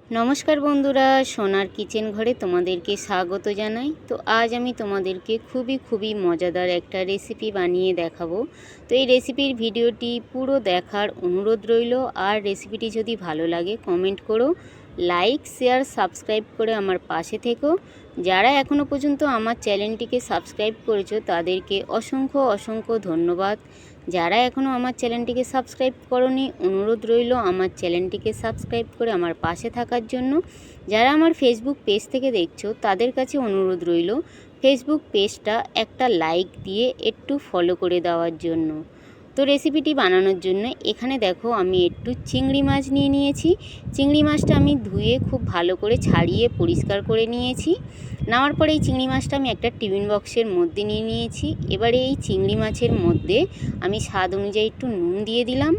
নমস্কার বন্ধুরা, সোনার কিচেন ঘরে তোমাদেরকে স্বাগত জানাই। তো আজ আমি তোমাদেরকে খুবই মজাদার একটা রেসিপি বানিয়ে দেখাবো। তো এই রেসিপির ভিডিওটি পুরো দেখার অনুরোধ রইল। আর রেসিপিটি যদি ভালো লাগে কমেন্ট করো, লাইক শেয়ার সাবস্ক্রাইব করে আমার পাশে থেকো। যারা এখনও পর্যন্ত আমার চ্যানেলটিকে সাবস্ক্রাইব করেছো তাদেরকে অসংখ্য ধন্যবাদ। যারা এখনও আমার চ্যানেলটিকে সাবস্ক্রাইব করোনি, অনুরোধ রইল আমার চ্যানেলটিকে সাবস্ক্রাইব করে আমার পাশে থাকার জন্য। যারা আমার ফেসবুক পেজ থেকে দেখছো তাদের কাছে অনুরোধ রইল ফেসবুক পেজটা একটা লাইক দিয়ে একটু ফলো করে দেওয়ার জন্য। তো রেসিপিটি বানানোর জন্য এখানে দেখো আমি একটু চিংড়ি মাছ নিয়ে নিয়েছি। চিংড়ি মাছটা আমি ধুয়ে খুব ভালো করে ছাড়িয়ে পরিষ্কার করে নিয়েছি। নেওয়ার পরে এই চিংড়ি মাছটা আমি একটা টিফিন বক্সের মধ্যে নিয়ে নিয়েছি। এবারে এই চিংড়ি মাছের মধ্যে আমি স্বাদ অনুযায়ী একটু নুন দিয়ে দিলাম,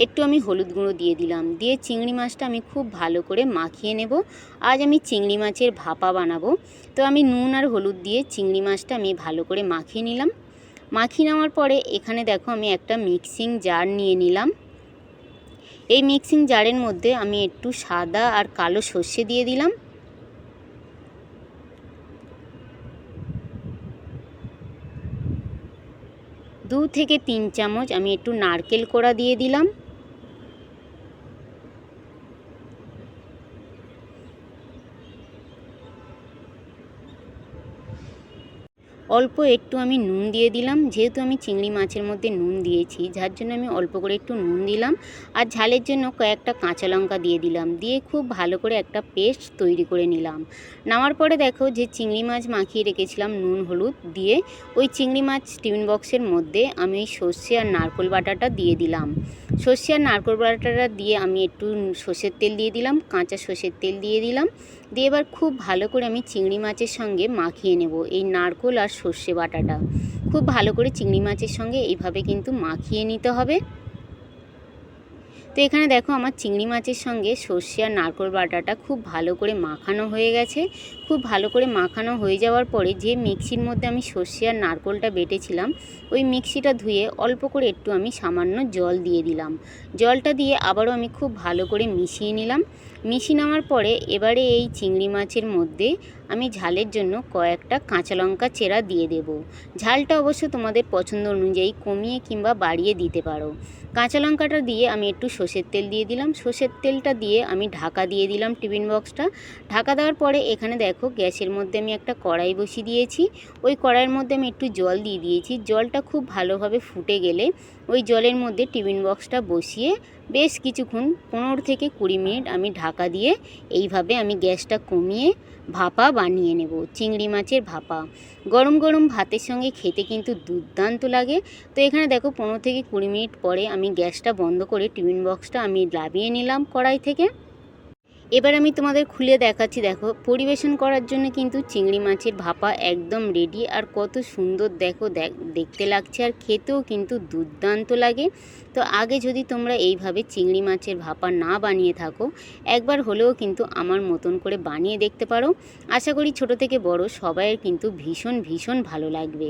একটু আমি হলুদ গুঁড়ো দিয়ে দিলাম। দিয়ে চিংড়ি মাছটা আমি খুব ভালো করে মাখিয়ে নেব। আজ আমি চিংড়ি মাছের ভাপা বানাবো। তো আমি নুন আর হলুদ দিয়ে চিংড়ি মাছটা আমি ভালো করে মাখিয়ে নিলাম। মাখিয়ে নেওয়ার পরে এখানে দেখো আমি একটা মিক্সিং জার নিয়ে নিলাম। এই মিক্সিং জারের মধ্যে আমি একটু সাদা আর কালো সর্ষে দিয়ে দিলাম। দু থেকে 3 চামচ আমি একটু নারকেল কোড়া দিয়ে দিলাম। অল্প একটু আমি নুন দিয়ে দিলাম। যেহেতু আমি চিংড়ি মাছের মধ্যে নুন দিয়েছি, যার জন্য আমি অল্প করে একটু নুন দিলাম। আর ঝালের জন্য কয়েকটা কাঁচা লঙ্কা দিয়ে দিলাম। দিয়ে খুব ভালো করে একটা পেস্ট তৈরি করে নিলাম। নেওয়ার পরে দেখো যে চিংড়ি মাছ মাখিয়ে রেখেছিলাম নুন হলুদ দিয়ে, ওই চিংড়ি মাছ টিফিন বক্সের মধ্যে আমি ওই সর্ষে আর নারকেল বাটাটা দিয়ে দিলাম। সর্ষে আর নারকেল বাটাটা দিয়ে আমি একটু সর্ষের তেল দিয়ে দিলাম, কাঁচা সর্ষের তেল দিয়ে দিলাম। দিয়ে এবার খুব ভালো করে আমি চিংড়ি মাছের সঙ্গে মাখিয়ে নেব। এই নারকেল আর সর্ষে বাটাটা খুব ভালো করে চিংড়ি মাছের সঙ্গে এইভাবে কিন্তু মাখিয়ে নিতে হবে। তো এখানে দেখো আমার চিংড়ি মাছের সঙ্গে সর্ষে আর নারকেল বাটাটা খুব ভালো করে মাখানো হয়ে গেছে। খুব ভালো করে মাখানো হয়ে যাওয়ার পরে যে মিক্সির মধ্যে আমি সর্ষে আর নারকেলটা বেটেছিলাম, ওই মিক্সিটা ধুয়ে অল্প করে একটু আমি সামান্য জল দিয়ে দিলাম। জলটা দিয়ে আবারও আমি খুব ভালো করে মিশিয়ে নিলাম। মিশিয়ে নেওয়ার পরে এবারে এই চিংড়ি মাছের মধ্যে আমি ঝালের জন্য কয়েকটা কাঁচা লঙ্কা চেরা দিয়ে দেব। ঝালটা অবশ্য তোমাদের পছন্দ অনুযায়ী কমিয়ে কিংবা বাড়িয়ে দিতে পারো। কাঁচা লঙ্কাটা দিয়ে আমি একটু সর্ষের তেল দিয়ে দিলাম। সর্ষের তেলটা দিয়ে আমি ঢাকা দিয়ে দিলাম টিফিন বক্সটা। ঢাকা দেওয়ার পরে এখানে দেখো গ্যাসের মধ্যে আমি একটা কড়াই বসিয়ে দিয়েছি। ওই কড়াইয়ের মধ্যে আমি একটু জল দিয়ে দিয়েছি। জলটা খুব ভালোভাবে ফুটে গেলে ওই জলের মধ্যে টিফিন বক্সটা বসিয়ে বেশ কিছুক্ষণ 15 থেকে 20 মিনিট আমি ঢাকা দিয়ে এইভাবে আমি গ্যাসটা কমিয়ে ভাপা বানিয়ে নেব। চিংড়ি মাছের ভাপা গরম গরম ভাতের সঙ্গে খেতে কিন্তু দুর্দান্ত লাগে। তো এখানে দেখো 15 থেকে 20 মিনিট পরে আমি গ্যাসটা বন্ধ করে টিফিন বক্সটা আমি নামিয়ে নিলাম কড়াই থেকে। এবার আমি তোমাদের খুলে দেখাচ্ছি। দেখো পরিবেশন করার জন্য কিন্তু চিংড়ি মাছের ভাপা একদম রেডি। আর কত সুন্দর দেখো দেখতে লাগছে, আর খেতেও কিন্তু দুর্দান্ত লাগে। তো আগে যদি তোমরা এইভাবে চিংড়ি মাছের ভাপা না বানিয়ে থাকো, একবার হলেও কিন্তু আমার মতন করে বানিয়ে দেখতে পারো। আশা করি ছোট থেকে বড় সবাইয়ের কিন্তু ভীষণ ভালো লাগবে।